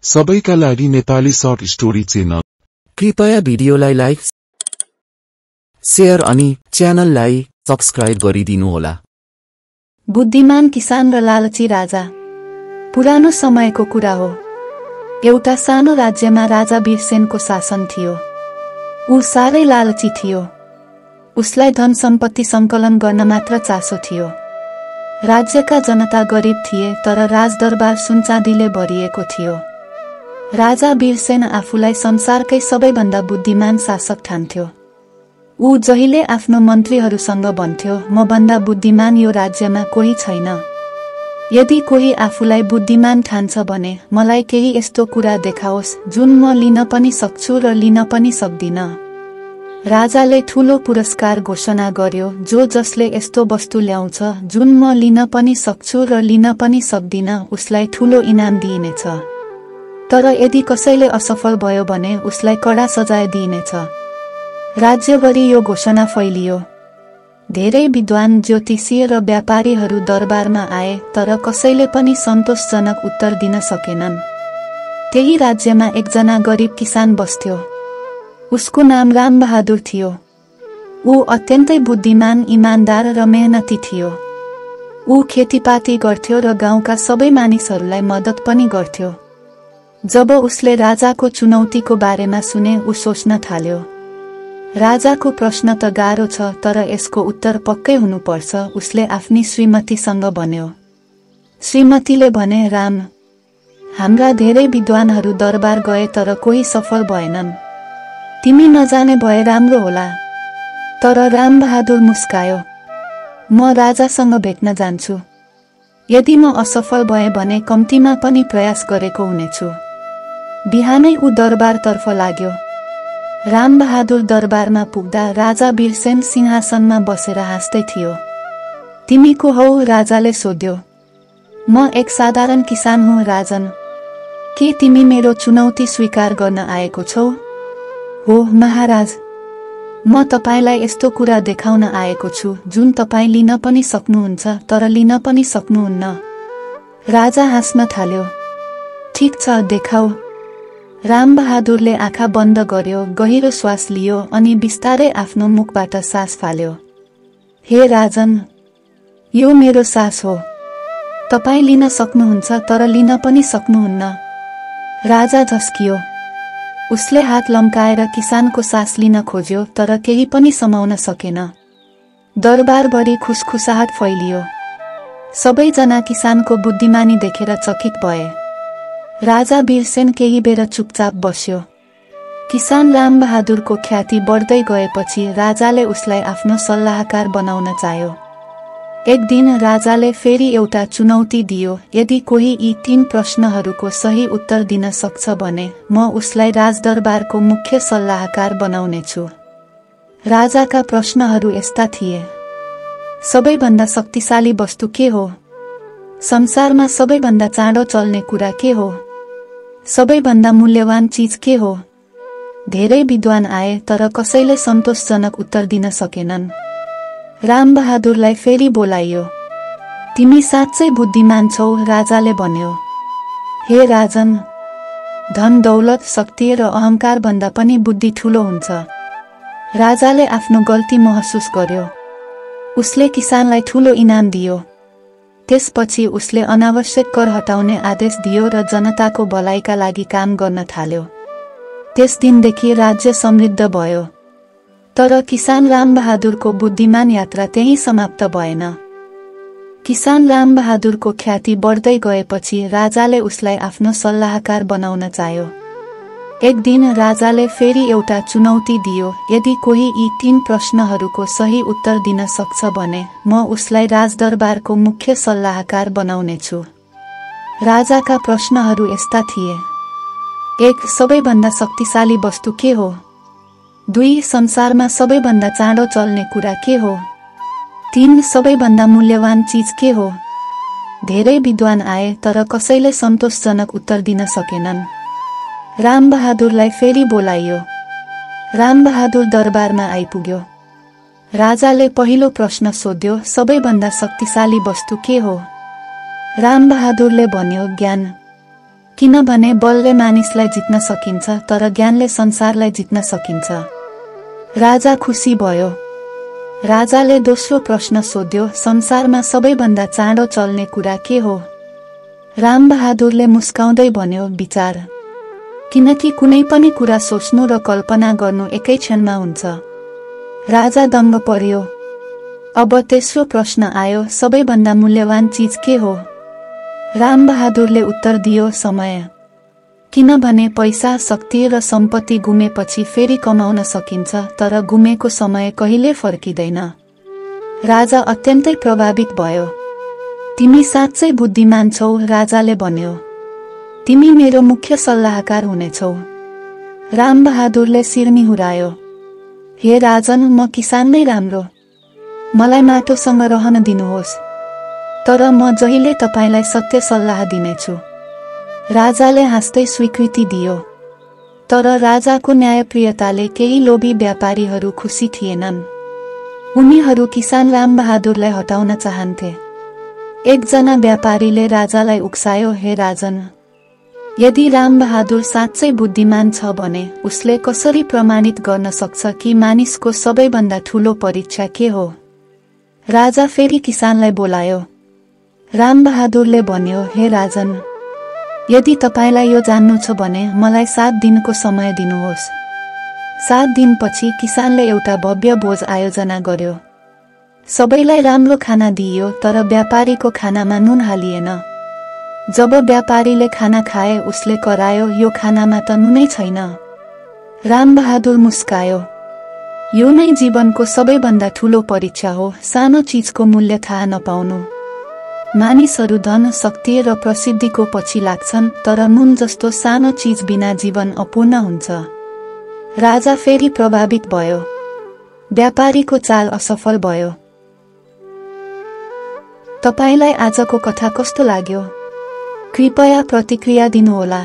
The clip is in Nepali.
सबैका लागि नेपाली सर्ट स्टोरी च्यानल कृपया भिडियोलाई लाइक शेयर अनि च्यानललाई सब्स्क्राइब गरिदिनुहोला। बुद्धिमान किसान र लालची राजा। पुरानो समयको कुरा हो। एउटा सानो राज्यमा राजा वीरसेनको शासन थियो। ऊ साह्रै लालची थियो। उसलाई धन सम्पत्ति सङ्कलन गर्न मात्र चासो थियो। राज्यका जनता गरिब थिए, तर राजदरबार सुनचाँदीले भरिएको थियो। राजा वीरसेन आफूलाई संसारकै सबैभन्दा बुद्धिमान शासक ठान्थ्यो। ऊ जहिले आफ्नो मन्त्रीहरूसँग भन्थ्यो, म भन्दा बुद्धिमान यो राज्यमा कोही छैन। यदि कोही आफूलाई बुद्धिमान ठान्छ भने मलाई केही यस्तो कुरा देखाओस् जुन म लिन पनि सक्छु र लिन पनि सक्दिन। राजाले ठूलो पुरस्कार घोषणा गर्यो, जो जसले यस्तो वस्तु ल्याउँछ जुन म लिन पनि सक्छु र लिन पनि सक्दिन, उसलाई ठूलो इनाम दिइनेछ। तर यदि कसैले असफल भयो भने उसलाई कडा सजाय दिइनेछ। राज्यभरि यो घोषणा फैलियो। धेरै विद्वान, ज्योतिषी र व्यापारीहरू दरबारमा आए, तर कसैले पनि सन्तोषजनक उत्तर दिन सकेनन्। त्यही राज्यमा एकजना गरिब किसान बस्थ्यो। उसको नाम रामबहादुर थियो। ऊ अत्यन्तै बुद्धिमान, इमानदार र मेहनती थियो। ऊ खेतीपाती गर्थ्यो र गाउँका सबै मानिसहरूलाई मद्दत पनि गर्थ्यो। जब उसले राजाको चुनौतीको बारेमा सुने, ऊ सोच्न थाल्यो, राजाको प्रश्न त गाह्रो छ, तर यसको उत्तर पक्कै हुनुपर्छ। उसले आफ्नी श्रीमतीसँग भन्यो। श्रीमतीले भने, राम, हाम्रा धेरै विद्वानहरू दरबार गए तर कोही सफल भएनन्। तिमी नजाने भए राम्रो होला। तर रामबहादुर मुस्कायो। म राजासँग भेट्न जान्छु। यदि म असफल भए भने कम्तीमा पनि प्रयास गरेको हुनेछु। बिहानै ऊ दरबारतर्फ लाग्यो। रामबहादुर दरबारमा पुग्दा राजा वीरसेन सिंहासनमा बसेर हाँस्दै थियो। तिमी को हौ? राजाले सोध्यो। म एक साधारण किसान हुँ, राजन। के तिमी मेरो चुनौती स्वीकार गर्न आएको छौ? हो महाराज, म तपाईलाई यस्तो कुरा देखाउन आएको छु जुन तपाईँ लिन पनि सक्नुहुन्छ, तर लिन पनि सक्नुहुन्न। राजा हाँस्न थाल्यो। ठिक छ, देखाऊ। रामबहादुरले आँखा बन्द गर्यो, गहिरो श्वास लियो अनि बिस्तारै आफ्नो मुखबाट सास फाल्यो। हे राजन, यो मेरो सास हो। तपाईँ लिन सक्नुहुन्छ, तर लिन पनि सक्नुहुन्न। राजा झस्कियो। उसले हात लम्काएर किसानको सास लिन खोज्यो, तर केही पनि समाउन सकेन। दरबारभरि खुसखुसाहट फैलियो। सबैजना किसानको बुद्धिमानी देखेर चकित भए। राजा वीरसेन केही बेर चुपचाप बस्यो। किसान रामबहादुरको ख्याति बढ्दै गएपछि राजाले उसलाई आफ्नो सल्लाहकार बनाउन चाह्यो। एक दिन राजाले फेरि एउटा चुनौती दियो, यदि कोही यी 3 प्रश्नहरूको सही उत्तर दिन सक्छ भने म उसलाई राजदरबारको मुख्य सल्लाहकार बनाउनेछु। राजाका प्रश्नहरू यस्ता थिए। सबैभन्दा शक्तिशाली वस्तु के हो? संसारमा सबैभन्दा चाँडो चल्ने कुरा के हो? सबैभन्दा मूल्यवान चीज के हो? धेरै विद्वान आए, तर कसैले सन्तोषजनक उत्तर दिन सकेनन्। रामबहादुरलाई फेरि बोलाइयो। तिमी साँच्चै बुद्धिमान छौ, राजाले भन्यो। हे राजन, धन, दौलत, शक्ति र अहंकार भन्दा पनि बुद्धि ठूलो हुन्छ। राजाले आफ्नो गल्ती महसुस गर्यो। उसले किसानलाई ठूलो इनाम दियो। त्यसपछि उसले अनावश्यक कर हटाउने आदेश दियो र जनताको भलाइका लागि काम गर्न थाल्यो। त्यस दिनदेखि राज्य समृद्ध भयो। तर किसान रामबहादुरको बुद्धिमान यात्रा त्यही समाप्त भएन। किसान रामबहादुरको ख्याति बढ्दै गएपछि राजाले उसलाई आफ्नो सल्लाहकार बनाउन चाह्यो। एक दिन राजाले फेरि एउटा चुनौती दियो, यदि कोही यी 3 प्रश्नहरूको सही उत्तर दिन सक्छ भने म उसलाई राजदरबारको मुख्य सल्लाहकार बनाउनेछु। राजाका प्रश्नहरू यस्ता थिए। 1. सबैभन्दा शक्तिशाली वस्तु के हो? 2. संसारमा सबैभन्दा चाँडो चल्ने कुरा के हो? 3. सबैभन्दा मूल्यवान चीज के हो? धेरै विद्वान आए, तर कसैले सन्तोषजनक उत्तर दिन सकेनन्। रामबहादुरलाई फेरि बोलाइयो। रामबहादुर दरबारमा आइपुग्यो। राजाले पहिलो प्रश्न सोध्यो, सबैभन्दा शक्तिशाली वस्तु के हो? रामबहादुरले भन्यो, ज्ञान। किनभने बलले मानिसलाई जित्न सकिन्छ तर ज्ञानले संसारलाई जित्न सकिन्छ। राजा खुसी भयो। राजाले दोस्रो प्रश्न सोध्यो, संसारमा सबैभन्दा चाँडो चल्ने कुरा के हो? रामबहादुरले मुस्काउँदै भन्यो, विचार। किनकि कुनै पनि कुरा सोच्नु र कल्पना गर्नु एकै क्षणमा हुन्छ। राजा दङ्ग पर्यो। अब तेस्रो प्रश्न आयो, सबैभन्दा मूल्यवान चीज के हो? रामबहादुरले उत्तर दियो, समय। किनभने पैसा, शक्ति र सम्पत्ति गुमेपछि फेरि कमाउन सकिन्छ तर गुमेको समय कहिले फर्किँदैन। राजा अत्यन्तै प्रभावित भयो। तिमी साँच्चै बुद्धिमान छौ, राजाले भन्यो। तिमी मेरो मुख्य सल्लाहकार हुनेछौ। रामबहादुरले शिर निहुरायो। हे राजन, म किसान नै राम्रो। मलाई माटोसँग रहन दिनुहोस्, तर म जहिले तपाईलाई सत्य सल्लाह दिनेछु। राजाले हाँस्दै स्वीकृति दियो। तर राजाको न्यायप्रियताले केही लोभी व्यापारीहरू खुसी थिएनन्। उनीहरू किसान रामबहादुरलाई हटाउन चाहन्थे। एकजना व्यापारीले राजालाई उक्सायो, हे राजन, यदि रामबहादुर साँच्चै बुद्धिमान छ भने उसले कसरी प्रमाणित गर्न सक्छ कि मानिसको सबैभन्दा ठूलो परीक्षा के हो? राजा फेरि किसानलाई बोलायो। रामबहादुरले भन्यो, हे राजन, यदि तपाईलाई यो जान्नु छ भने मलाई 7 दिनको समय दिनुहोस्। 7 दिनपछि किसानले एउटा भव्य भोज आयोजना गर्यो। सबैलाई राम्रो खाना दिइयो तर व्यापारीको खानामा नुन हालिएन। जब व्यापारीले खाना खाए उसले करायो, यो खानामा त नुनै छैन। रामबहादुर मुस्कायो। यो नै जीवनको सबैभन्दा ठूलो परीक्षा हो, सानो चीजको मूल्य थाहा नपाउनु। मानिसहरू धन, शक्ति र प्रसिद्धिको पछि लाग्छन् तर नुन जस्तो सानो चीज बिना जीवन अपूर्ण हुन्छ। राजा फेरि प्रभावित भयो। व्यापारीको चाल असफल भयो। तपाईलाई आजको कथा कस्तो लाग्यो? कृपया प्रतिक्रिया दिनुहोला।